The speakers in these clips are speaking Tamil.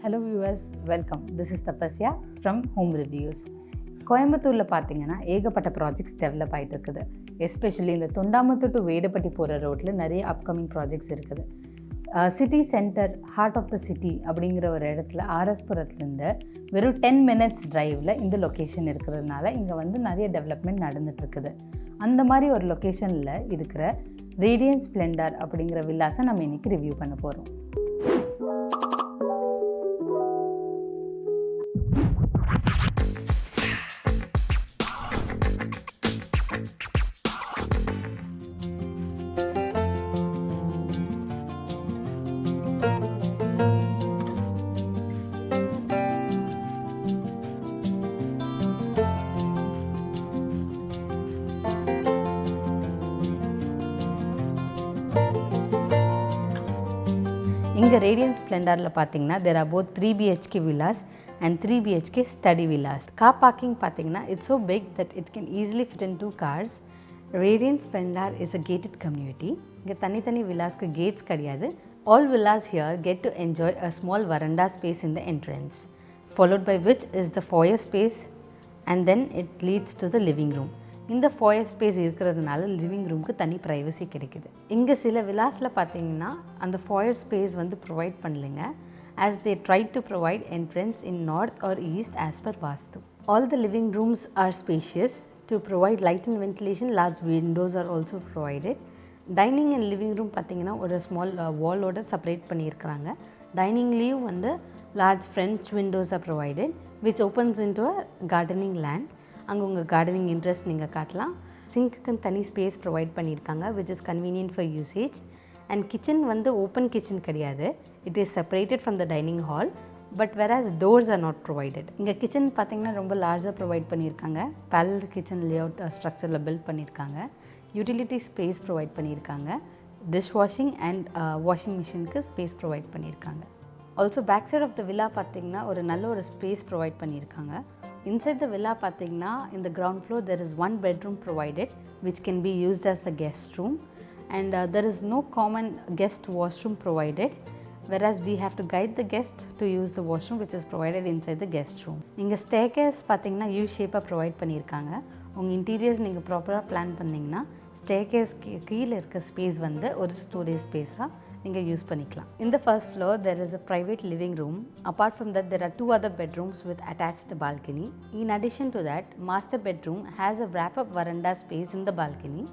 Hello viewers, welcome. This is Tapasya from Home Reviews. கோயம்புத்தூரில் பார்த்தீங்கன்னா ஏகப்பட்ட ப்ராஜெக்ட்ஸ் டெவலப் ஆகிட்டு இருக்குது. எஸ்பெஷலி இந்த தொண்டாமுத்தூர் டு வேடப்பட்டி போகிற ரோட்டில் நிறைய அப்கமிங் ப்ராஜெக்ட்ஸ் இருக்குது. City centre, heart of the city அப்படிங்கிற ஒரு இடத்துல ஆர்எஸ்புரத்துலேருந்து வெறும் 10 minutes டிரைவில் இந்த லொக்கேஷன் இருக்கிறதுனால இங்கே வந்து நிறைய டெவலப்மெண்ட் நடந்துகிட்ருக்குது. அந்த மாதிரி ஒரு லொக்கேஷனில் இருக்கிற ரேடியன்ட் ஸ்ப்ளெண்டர் அப்படிங்கிற வில்லாஸை நம்ம இன்றைக்கி ரிவ்யூ பண்ண போகிறோம். இங்கே ரேடியன்ட் ஸ்ப்ளெண்டரில் பார்த்தீங்கன்னா there are both 3 BHK villas and 3 BHK study villas. Car parking பார்த்தீங்கன்னா it's so big that it can easily fit in 2 cars. Radiant Splendor is a gated community. இங்கே தனித்தனி வில்லாஸ்க்கு கேட்ஸ் கிடையாது. All villas here get to enjoy a small veranda space in the entrance, followed by which is the foyer space and then it leads to the living room. இந்த ஃபாயர் ஸ்பேஸ் இருக்கிறதுனால லிவிங் ரூமுக்கு தனி ப்ரைவசி கிடைக்குது. இங்கே சில விலாஸில் பார்த்தீங்கன்னா அந்த ஃபாயர் ஸ்பேஸ் வந்து provide பண்ணலைங்க, as they tried to provide entrance in north or east as per vastu. All the living rooms are spacious. To provide light and ventilation, large windows are also provided. Dining and living room பார்த்தீங்கன்னா ஒரு ஸ்மால் வாலோட செப்பரேட் பண்ணியிருக்கிறாங்க. டைனிங்லேயும் வந்து large French Windows R provided which opens into a gardening land. அங்கே உங்கள் கார்டனிங் இன்ட்ரெஸ்ட் நீங்கள் காட்டலாம். சிங்க்குன்னு தனி ஸ்பேஸ் ப்ரொவைட் பண்ணியிருக்காங்க which is convenient for usage. And kitchen வந்து ஓப்பன் கிச்சன் கிடையாது, it is separated from the dining hall, but whereas doors are not provided. இங்கே கிச்சன் பார்த்திங்கன்னா ரொம்ப லார்ஜாக ப்ரொவைட் பண்ணியிருக்காங்க. பேரலல் கிச்சன் லேஅவுட் ஸ்ட்ரக்சரில் பில்ட் பண்ணியிருக்காங்க. யூட்டிலிட்டி ஸ்பேஸ் ப்ரொவைட் பண்ணியிருக்காங்க. டிஷ் வாஷிங் அண்ட் வாஷிங் மிஷினுக்கு ஸ்பேஸ் ப்ரொவைட் பண்ணியிருக்காங்க. Also back side of the villa பார்த்திங்கன்னா ஒரு நல்ல ஒரு ஸ்பேஸ் ப்ரொவைட் பண்ணியிருக்காங்க. Inside the villa பார்த்தீங்கன்னா in the ground floor there is one bedroom provided which can be used as the guest room, and there is no common guest washroom provided, whereas we have to guide the guest to use the washroom which is provided inside the guest room. இங்கே staircase பார்த்தீங்கன்னா U ஷேப்பாக ப்ரொவைட் பண்ணியிருக்காங்க. உங்கள் இன்டீரியர்ஸ் நீங்கள் ப்ராப்பராக பிளான் பண்ணிங்கன்னா staircase கீழே இருக்க ஸ்பேஸ் வந்து ஒரு ஸ்டோரேஜ் ஸ்பேஸாக நீங்கள் யூஸ் பண்ணிக்கலாம். In the first floor there is a private living room. Apart from that there are 2 other bedrooms with attached balcony. In addition to that, master bedroom has a wrap-up veranda space in the balcony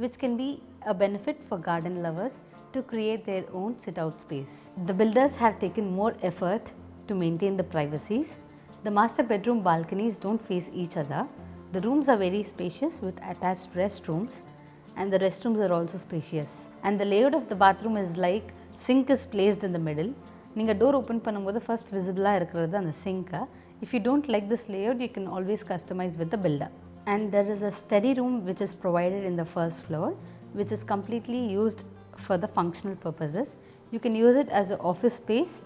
which can be a benefit for garden lovers to create their own sit-out space. The builders have taken more effort to maintain the privacies. The master bedroom balconies don't face each other. The rooms are very spacious with attached restrooms, and the restrooms are also spacious. And the layout of the bathroom is like sink is placed in the middle. நீங்கள் டோர் ஓப்பன் பண்ணும்போது ஃபர்ஸ்ட் விசிபிளாக இருக்கிறது அந்த சிங்க்கை. If you don't like this layout, you can always customize with the builder. And there is a study room which is provided in the first floor, which is completely used for the functional purposes. You can use it as an office space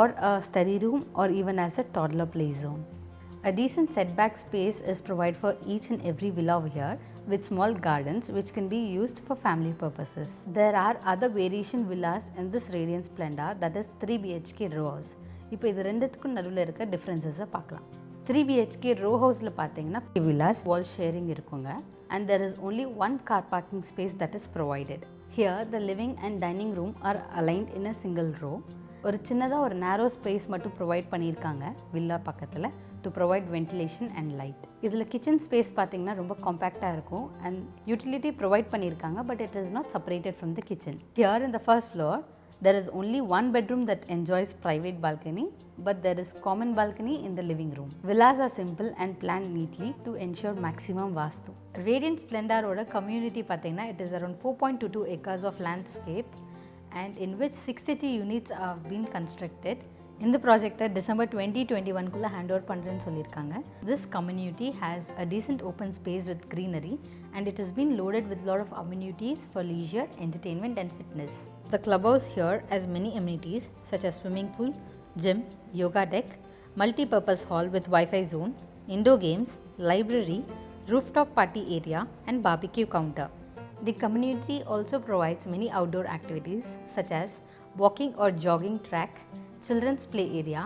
or a study room or even as a toddler play zone. A decent setback space is provided for each and every villa over here with small gardens which can be used for family purposes. There are other variation villas in this radiant splendor, that is 3 BHK row house. இப்போ இது ரெண்டுத்துக்கும் நடுவில் இருக்க டிஃப்ரென்சஸை பார்க்கலாம். 3 BHK row houseல பார்த்தீங்கன்னா villas wall sharing இருக்குங்க, and there is only one car parking space that is provided. Here the living and dining room are aligned in a single row. ஒரு சின்னதாக ஒரு நேரோ ஸ்பேஸ் மட்டும் ப்ரொவைட் பண்ணியிருக்காங்க வில்லா பக்கத்தில் to provide ventilation and light. இதில் கிச்சன் ஸ்பேஸ் பார்த்தீங்கன்னா ரொம்ப காம்பேக்டாக இருக்கும் and utility ப்ரொவைட் பண்ணியிருக்காங்க, but it is not separated from the kitchen. Here in the first floor there is only one bedroom that enjoys private balcony, but there is common balcony in the living room. Villas are simple and planned neatly to ensure maximum vastu. Radiant Splendor ஓட community பார்த்தீங்கன்னா it is around 4.22 acres of landscape and in which 63 units have been constructed. இந்த ப்ராஜெக்டை டிசம்பர் 2021 ஹேண்ட் ஓவர் பண்ணுறேன்னு சொல்லியிருக்காங்க. This community has a decent open space with greenery and it has been loaded with lot of amenities for leisure, entertainment and fitness. The clubhouse here has many amenities such as swimming pool, gym, yoga deck, multi-purpose hall with Wi-Fi zone, indoor games, library, rooftop party area and barbecue counter. The community also provides many outdoor activities such as walking or jogging track, children's play area,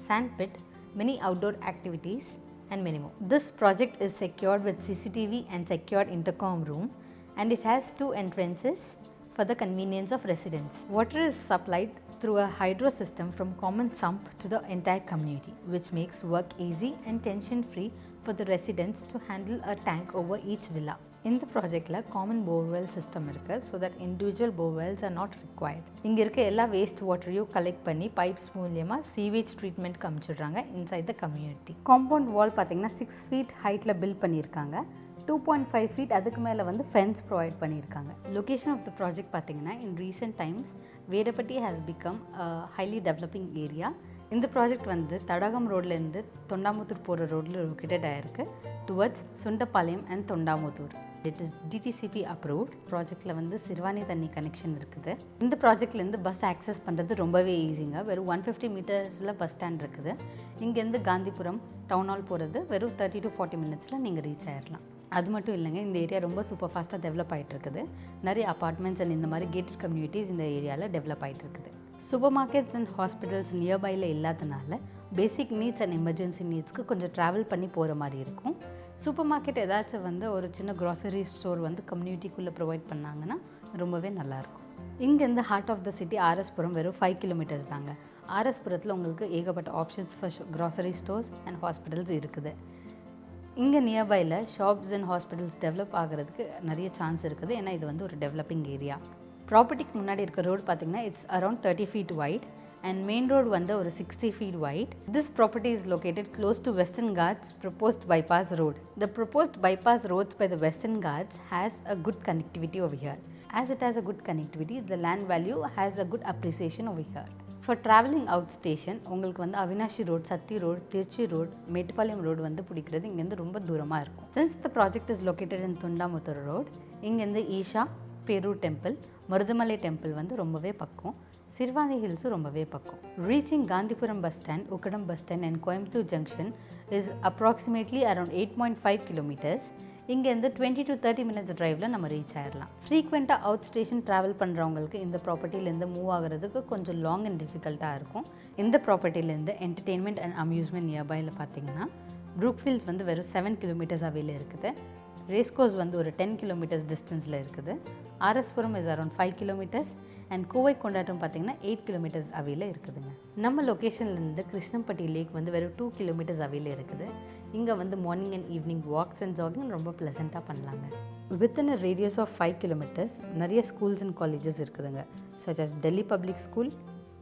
sand pit, many outdoor activities and many more. This project is secured with CCTV and secured intercom room, and it has 2 entrances for the convenience of residents. Water is supplied through a hydro system from common sump to the entire community, which makes work easy and tension free for the residents to handle a tank over each villa. இந்த ப்ராஜெக்டில் காமன் போர்வெல் சிஸ்டம் இருக்குது, so that individual borewells are not required. இங்கே இருக்க எல்லா வேஸ்ட் வாட்டரையும் கலெக்ட் பண்ணி பைப்ஸ் மூலியமாக சீவேஜ் ட்ரீட்மெண்ட்க்கு அனுப்பிச்சிடுறாங்க inside the community. Compound wall பார்த்திங்கன்னா 6 feet ஹைட்டில் பில்ட் பண்ணியிருக்காங்க. 2.5 feet அதுக்கு மேலே வந்து ஃபென்ஸ் ப்ரொவைட் பண்ணியிருக்காங்க. லொக்கேஷன் ஆஃப் த ப்ராஜெக்ட் பார்த்திங்கன்னா இன் recent times Vedapatti has become highly developing area. இந்த ப்ராஜெக்ட் வந்து தடாகம் ரோட்லேருந்து தொண்டாமுத்தூர் போகிற ரோட்டில் லொக்கேட்டட் ஆகிருக்கு towards Sundapalayam and Thondamuthur. It is DTCP approved. ப்ராஜெக்டில் வந்து சிறுவாணி தண்ணி கனெக்ஷன் இருக்குது. இந்த ப்ராஜெக்ட்லேருந்து பஸ் ஆக்சஸ் பண்ணுறது ரொம்பவே ஈஸிங்க. வெறும் 150 meters பஸ் ஸ்டாண்ட் இருக்குது. இங்கேருந்து காந்திபுரம் டவுன் ஹால் போகிறது வெறும் 30 to 40 minutes நீங்கள் ரீச் ஆகிடலாம். அது மட்டும் இல்லைங்க, இந்த ஏரியா ரொம்ப சூப்பர் ஃபாஸ்ட்டாக டெவலப் ஆகிட்டு இருக்குது. நிறைய அப்பார்ட்மெண்ட்ஸ் அண்ட் இந்த மாதிரி கேட்டட் கம்யூனிட்டிஸ் இந்த ஏரியாவில் டெவலப் ஆகிட்டு இருக்குது. சூப்பர் மார்க்கெட்ஸ் அண்ட் ஹாஸ்பிட்டல்ஸ் நியர்பையில் இல்லாதனால பேசிக் நீட்ஸ் அண்ட் எமர்ஜென்சி நீட்ஸ்க்கு கொஞ்சம் ட்ராவல் பண்ணி போகிற மாதிரி இருக்கும். சூப்பர் மார்க்கெட் ஏதாச்சும் வந்து ஒரு சின்ன க்ராசரி ஸ்டோர் வந்து கம்யூனிட்டிக்குள்ளே ப்ரொவைட் பண்ணாங்கன்னா ரொம்பவே நல்லாயிருக்கும். இங்கேருந்து heart of the city RS Puram வெறும் 5 kilometers தாங்க. ஆர்எஸ்புரத்தில் உங்களுக்கு ஏகப்பட்ட options for grocery stores and hospitals இருக்குது. இங்கே நியர்பையில் ஷாப்ஸ் அண்ட் ஹாஸ்பிட்டல்ஸ் டெவலப் ஆகிறதுக்கு நிறைய சான்ஸ் இருக்குது, ஏன்னா இது வந்து ஒரு டெவலப்பிங் ஏரியா. ப்ராப்பர்ட்டிக்கு முன்னாடி இருக்க ரோடு பார்த்திங்கன்னா it's around 30 feet wide and main road வந்து ஒரு 60 feet wide. This property is located close to Western Ghats proposed bypass road. The proposed bypass roads by the Western Ghats has a good connectivity over here. As it has a good connectivity, the land value has a good appreciation over here. For travelling out station உங்களுக்கு வந்து Avinashi road, Sathy road, Trichy road, Mettupalayam road வந்து பிடிக்கிறது இங்கேருந்து ரொம்ப தூரமாக இருக்கும். Since the project is located in Thondamuthur road, இங்கேருந்து ஈஷா, பேரூர் டெம்பிள், மருதமலை டெம்பிள் வந்து ரொம்பவே பக்கம். சிறுவாணி ஹில்ஸும் ரொம்பவே பக்கம். Reaching Gandhipuram bus stand, Ukkadam bus stand and Coimbatore junction is approximately around 8.5 kilometers. இங்கேருந்து 20 to 30 minutes ட்ரைவில் நம்ம ரீச் ஆகிடலாம். ஃப்ரீக்வெண்ட்டாக அவுட் ஸ்டேஷன் ட்ராவல் பண்ணுறவங்களுக்கு இந்த ப்ராப்பர்ட்டிலேருந்து மூவ் ஆகிறதுக்கு கொஞ்சம் லாங் அண்ட் டிஃபிகல்ட்டாக இருக்கும். இந்த ப்ராப்பர்ட்டிலேருந்து என்டர்டெயின்மெண்ட் அண்ட் அம்யூஸ்மெண்ட் நியர்பையில் பார்த்தீங்கன்னா ப்ரூக்ஃபீல்ட்ஸ் வந்து வெறும் 7 kilometers அவையில் இருக்குது. ரேஸ்கோஸ் வந்து ஒரு 10 kilometers டிஸ்டன்ஸில் இருக்குது. RS Puram is around 5 kilometers and Kovai கொண்டாட்டம் பார்த்திங்கன்னா 8 kilometers அவையில் இருக்குதுங்க. நம்ம லொக்கேஷன்லேருந்து கிருஷ்ணம்பட்டி லேக் வந்து வெறும் 2 kilometers அவையில் இருக்குது. இங்கே வந்து morning and evening walks and jogging ரொம்ப ப்ளசண்ட்டாக பண்ணலாங்க. Within a radius of 5 kilometers நிறைய ஸ்கூல்ஸ் அண்ட் காலேஜஸ் இருக்குதுங்க. Such as Delhi public school,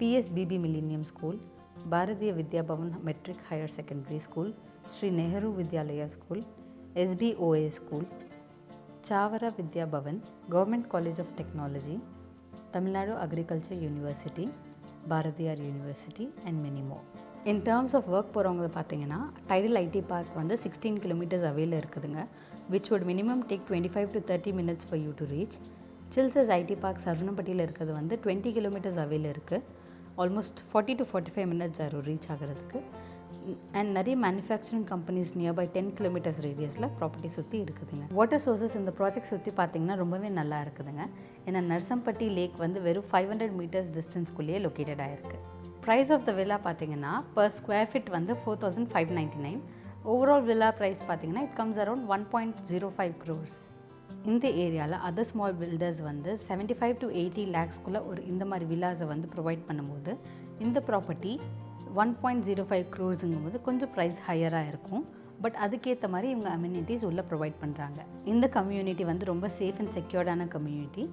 PSBB millennium school, Bharatiya Vidya Bhavan matric higher secondary school, Sri Nehru Vidyalaya school, SBOA school, Chavara Vidya Bhavan, government college of technology, Tamil Nadu agriculture university, Bharathiar university and many more. In terms of work போகிறவங்க பார்த்தீங்கன்னா டைடல் ஐடி பார்க் வந்து 16 kilometers அவையில் இருக்குதுங்க, which would minimum take 25 to 30 minutes for you to reach. Chil SEZ IT park சரவணப்பட்டியில் இருக்கிறது வந்து 20 kilometers அவையில் இருக்குது. ஆல்மோஸ்ட் 40 to 45 minutes ஆகும் ரீச் ஆகிறதுக்கு. அண்ட் நிறைய மேனுஃபேக்சரிங் கம்பெனிஸ் நியர்பை 10 kilometers ரேடியஸில் ப்ராப்பர்ட்டி சுற்றி இருக்குதுங்க. வாட்டர் சோர்ஸஸ் இந்த ப்ராஜெக்ட் சுற்றி பார்த்திங்கன்னா ரொம்பவே நல்லா இருக்குதுங்க. ஏன்னா நர்சம்பட்டி லேக் வந்து வெறும் 500 meters டிஸ்டன்ஸ்குள்ளேயே லொக்கேட்டட் ஆகிருக்கு. ப்ரைஸ் ஆஃப் த வில்லா பார்த்திங்கன்னா per square feet வந்து 4,599. ஓவரால் வில்லா ப்ரைஸ் பார்த்திங்கன்னா இட் கம்ஸ் அரௌண்ட் 1.05 crores. இந்த ஏரியாவில் அதர் ஸ்மால் பில்டர்ஸ் வந்து 75 to 80 lakhsக்குள்ளே ஒரு இந்த மாதிரி வில்லாஸை வந்து ப்ரொவைட் பண்ணும்போது இந்த ப்ராப்பர்ட்டி 1.05 crores கொஞ்சம் ப்ரைஸ் ஹையராக இருக்கும். பட் அதுக்கேற்ற மாதிரி இவங்க அம்யூனிட்டிஸ் உள்ளே ப்ரொவைட் பண்ணுறாங்க. இந்த கம்யூனிட்டி வந்து ரொம்ப சேஃப் அண்ட் செக்யூர்டான கம்யூனிட்டி.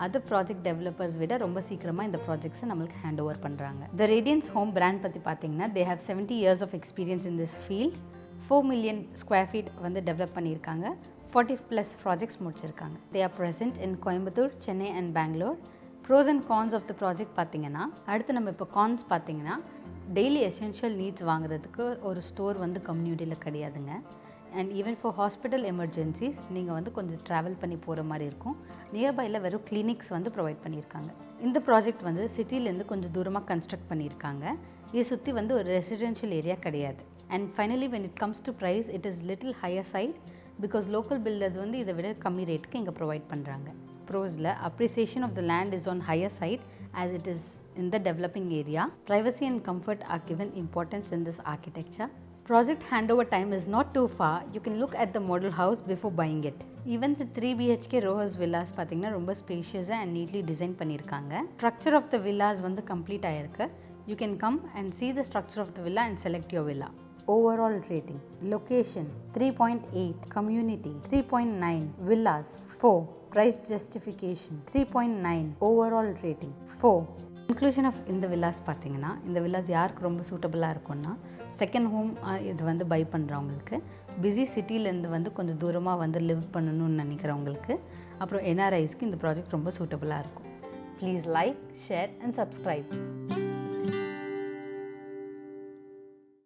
அதர் ப்ராஜெக்ட் டெவலப்பர்ஸ் விட ரொம்ப சீக்கிரமாக இந்த ப்ராஜெக்ட்ஸை நம்மளுக்கு ஹேண்ட் ஓவர் பண்ணுறாங்க. த ரேடியன்ஸ் ஹோம் பிராண்ட் பற்றி பார்த்தீங்கன்னா they have 70 years of experience in this field. 4 million square feet வந்து டெவலப் பண்ணியிருக்காங்க. 40+ ப்ராஜெக்ட்ஸ் முடிச்சிருக்காங்க. They are present in Coimbatore, Chennai and Bangalore. Pros and cons of the project பார்த்தீங்கன்னா, அடுத்து நம்ம இப்போ கான்ஸ் பார்த்தீங்கன்னா, டெய்லி எசென்ஷியல் நீட்ஸ் வாங்குறதுக்கு ஒரு ஸ்டோர் வந்து கம்யூனிட்டியில் கிடையாதுங்க. And even for hospital emergencies நீங்கள் வந்து கொஞ்சம் ட்ராவல் பண்ணி போகிற மாதிரி இருக்கும். நியர்பையில் வெறும் கிளினிக்ஸ் வந்து ப்ரொவைட் பண்ணியிருக்காங்க. இந்த ப்ராஜெக்ட் வந்து சிட்டிலேருந்து கொஞ்சம் தூரமாக கன்ஸ்ட்ரக்ட் பண்ணியிருக்காங்க. இதை சுற்றி வந்து ஒரு ரெசிடென்ஷியல் ஏரியா கிடையாது. And finally when it comes to price, it is little higher side because local builders வந்து இதை விட கம்மி ரேட்டுக்கு இங்கே ப்ரொவைட் பண்ணுறாங்க. ப்ரோஸில் appreciation of the land is on higher side as it is in the developing area. Privacy and comfort are given importance in this architecture. Project handover time is not too far. You can look at the model house before buying it. Even the 3 BHK row house villas pathina romba spacious and neatly designed pannirukanga. Structure of the villas vandu complete aayirukku. You can come and see the structure of the villa and select your villa. Overall rating: location 3.8, community 3.9, villas 4, price justification 3.9, overall rating 4. Inclusion of இந்த வில்லாஸ் பார்த்தீங்கன்னா, இந்த வில்லாஸ் யாருக்கு ரொம்ப சூட்டபுளாக இருக்கும்னா, செகண்ட் ஹோம் இது வந்து பை பண்ணுறவங்களுக்கு, பிஸி சிட்டிலேருந்து வந்து கொஞ்சம் தூரமாக வந்து லிவ் பண்ணணும்னு நினைக்கிறவங்களுக்கு, அப்புறம் என்ஆர்ஐஸ்க்கு இந்த ப்ராஜெக்ட் ரொம்ப சூட்டபுளாக இருக்கும். Please like, share and subscribe.